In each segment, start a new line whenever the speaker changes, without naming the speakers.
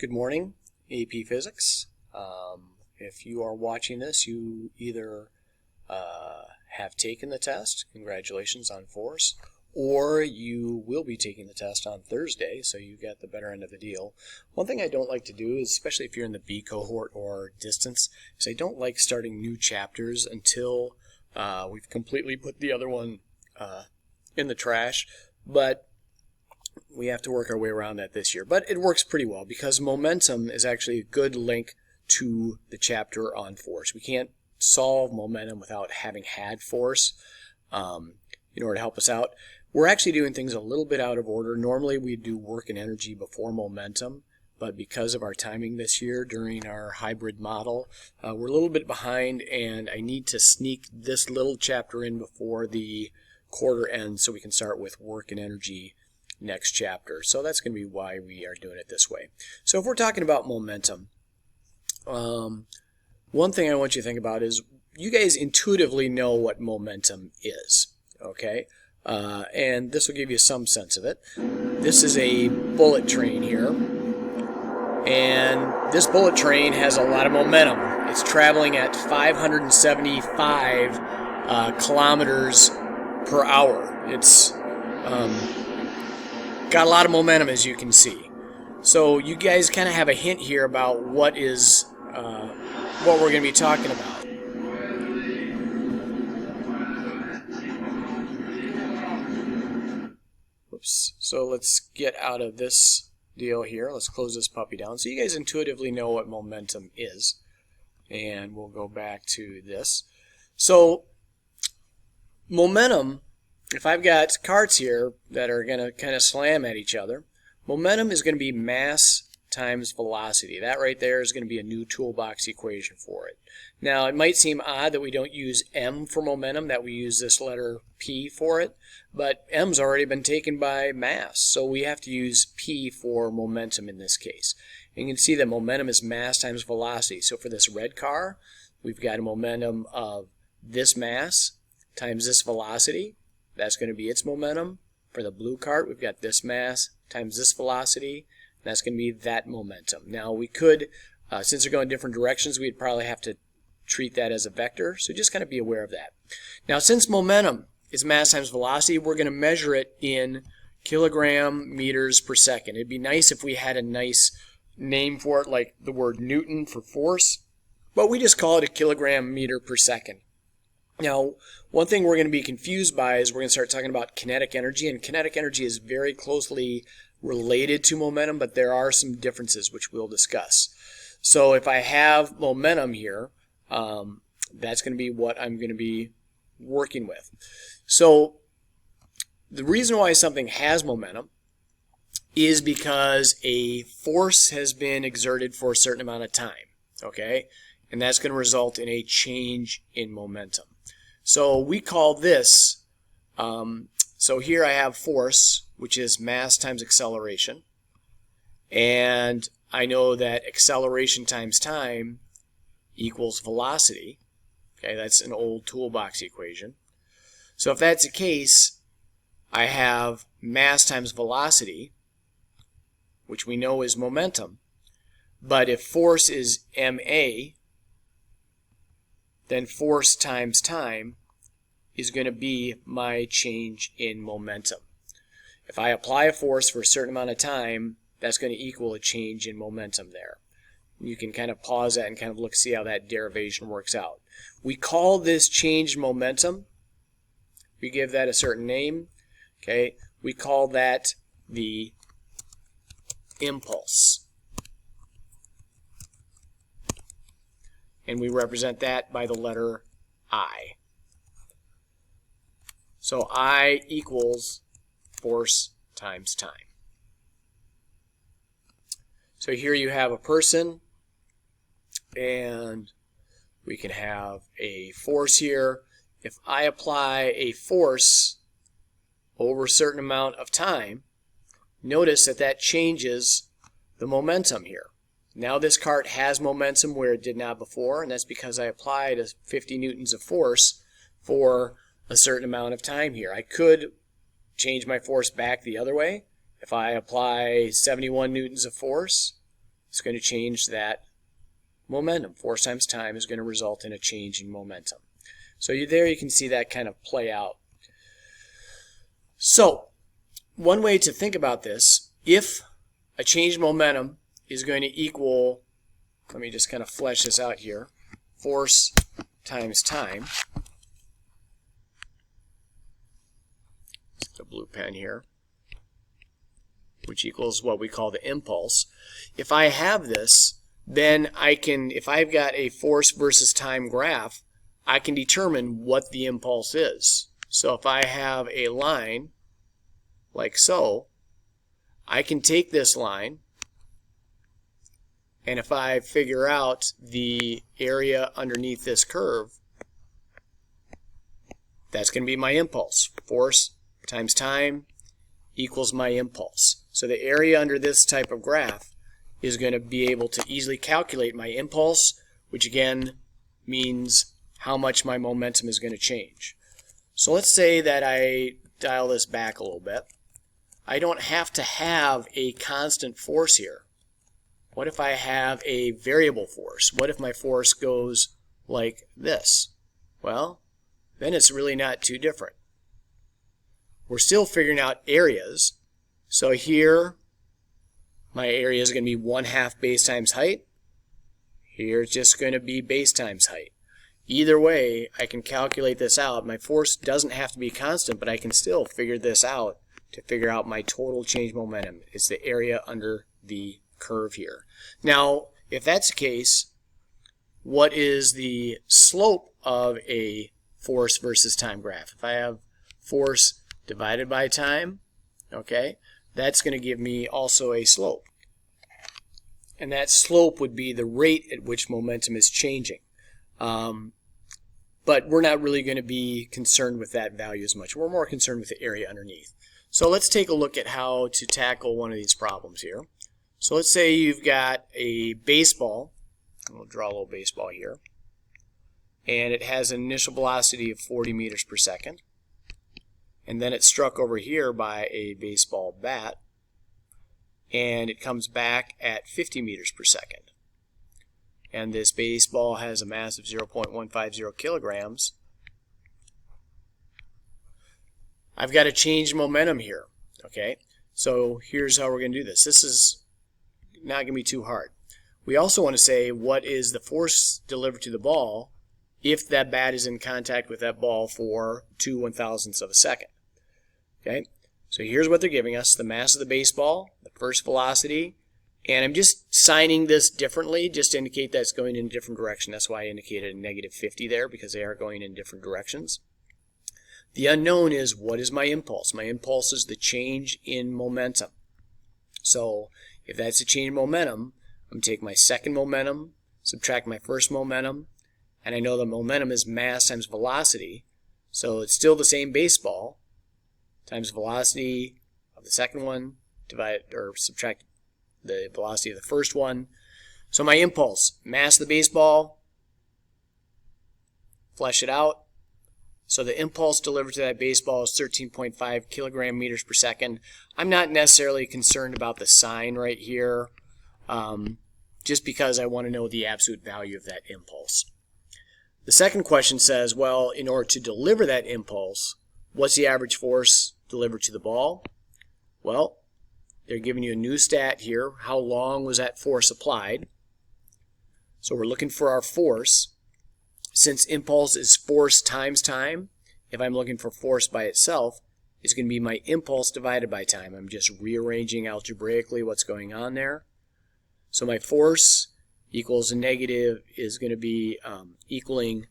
Good morning, AP Physics. If you are watching this, you either have taken the test, congratulations on force, or you will be taking the test on Thursday, so you got the better end of the deal. One thing I don't like to do, is, especially if you're in the B cohort or distance, is I don't like starting new chapters until we've completely put the other one in the trash, but we have to work our way around that this year. But it works pretty well because momentum is actually a good link to the chapter on force. We can't solve momentum without having had force in order to help us out. We're actually doing things a little bit out of order. Normally we do work and energy before momentum, but because of our timing this year during our hybrid model, we're a little bit behind, and I need to sneak this little chapter in before the quarter ends so we can start with work and energy next chapter. So that's going to be why we are doing it this way. So if we're talking about momentum, one thing I want you to think about is you guys intuitively know what momentum is, okay? And this will give you some sense of it. This is a bullet train here, and this bullet train has a lot of momentum. It's traveling at 575 kilometers per hour. It's got a lot of momentum, as you can see. So you guys kind of have a hint here about what we're going to be talking about. Oops. So let's get out of this deal here. Let's close this puppy down. So you guys intuitively know what momentum is. And we'll go back to this. So momentum, if I've got carts here that are going to kind of slam at each other, momentum is going to be mass times velocity. That right there is going to be a new toolbox equation for it. Now, it might seem odd that we don't use M for momentum, that we use this letter P for it, but M's already been taken by mass, so we have to use P for momentum in this case. And you can see that momentum is mass times velocity. So for this red car, we've got a momentum of this mass times this velocity. That's going to be its momentum. For the blue cart, we've got this mass times this velocity. That's going to be that momentum. Now we could, since they're going different directions, we'd probably have to treat that as a vector. So just kind of be aware of that. Now since momentum is mass times velocity, we're going to measure it in kilogram meters per second. It'd be nice if we had a nice name for it, like the word Newton for force, but we just call it a kilogram meter per second. Now, one thing we're going to be confused by is we're going to start talking about kinetic energy, and kinetic energy is very closely related to momentum, but there are some differences which we'll discuss. So if I have momentum here, that's going to be what I'm going to be working with. So the reason why something has momentum is because a force has been exerted for a certain amount of time, okay? And that's going to result in a change in momentum. So we call this, so here I have force, which is mass times acceleration. And I know that acceleration times time equals velocity. Okay, that's an old toolbox equation. So if that's the case, I have mass times velocity, which we know is momentum. But if force is ma, then force times time is going to be my change in momentum. If I apply a force for a certain amount of time, that's going to equal a change in momentum there. You can kind of pause that and kind of see how that derivation works out. We call this change in momentum, we give that a certain name, okay? We call that the impulse. And we represent that by the letter I. So I equals force times time. So here you have a person, and we can have a force here. If I apply a force over a certain amount of time, notice that that changes the momentum here. Now this cart has momentum where it did not before, and that's because I applied 50 newtons of force for a certain amount of time here. I could change my force back the other way. If I apply 71 newtons of force, It's going to change that momentum. Force times time is going to result in a change in momentum. So there you can see that kind of play out. So one way to think about this, if a change in momentum is going to equal, let me just kind of flesh this out here, force times time. Let's get a blue pen here, which equals what we call the impulse. If I have this, then I can, if I've got a force versus time graph, I can determine what the impulse is. So if I have a line like so, I can take this line, and if I figure out the area underneath this curve, that's going to be my impulse. Force times time equals my impulse. So the area under this type of graph is going to be able to easily calculate my impulse, which again means how much my momentum is going to change. So let's say that I dial this back a little bit. I don't have to have a constant force here. What if I have a variable force? What if my force goes like this? Well, then it's really not too different. We're still figuring out areas. So here, my area is going to be 1/2 base times height. Here it's just going to be base times height. Either way, I can calculate this out. My force doesn't have to be constant, but I can still figure this out to figure out my total change momentum. It's the area under the curve here. Now, if that's the case, what is the slope of a force versus time graph? If I have force divided by time, okay, that's going to give me also a slope. And that slope would be the rate at which momentum is changing. But we're not really going to be concerned with that value as much. We're more concerned with the area underneath. So let's take a look at how to tackle one of these problems here. So let's say you've got a baseball. We'll draw a little baseball here. And it has an initial velocity of 40 meters per second. And then it's struck over here by a baseball bat. And it comes back at 50 meters per second. And this baseball has a mass of 0.150 kilograms. I've got to change momentum here. Okay, so here's how we're going to do this. This is not going to be too hard. We also want to say what is the force delivered to the ball if that bat is in contact with that ball for 2/1000ths of a second. Okay, so here's what they're giving us: the mass of the baseball, the first velocity, and I'm just signing this differently just to indicate that it's going in a different direction. That's why I indicated a -50 there, because they are going in different directions. The unknown is, what is my impulse? My impulse is the change in momentum. So if that's a change in momentum, I'm going to take my second momentum, subtract my first momentum, and I know the momentum is mass times velocity. So it's still the same baseball times velocity of the second one, divide or subtract the velocity of the first one. So my impulse, mass of the baseball, flesh it out. So the impulse delivered to that baseball is 13.5 kilogram meters per second. I'm not necessarily concerned about the sign right here, just because I want to know the absolute value of that impulse. The second question says, well, in order to deliver that impulse, what's the average force delivered to the ball? Well, they're giving you a new stat here. How long was that force applied? So we're looking for our force. Since impulse is force times time, if I'm looking for force by itself, it's going to be my impulse divided by time. I'm just rearranging algebraically what's going on there. So my force equals a negative is going to be equaling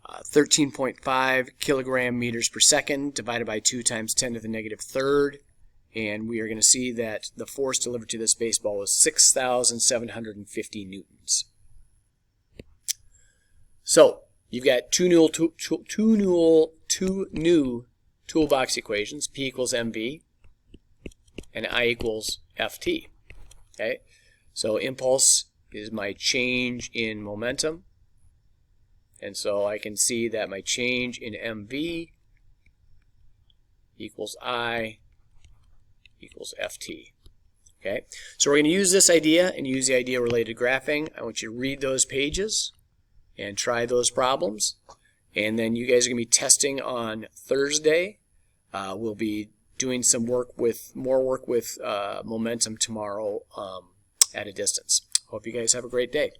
13.5 kilogram meters per second divided by 2 times 10 to the -3rd. And we are going to see that the force delivered to this baseball was 6,750 newtons. So you've got two new toolbox equations, P equals mv and I equals ft. Okay, so impulse is my change in momentum, and so I can see that my change in mv equals I equals ft. Okay, so we're going to use this idea and use the idea related graphing. I want you to read those pages and try those problems. And then you guys are going to be testing on Thursday. We'll be doing some work with momentum tomorrow at a distance. Hope you guys have a great day.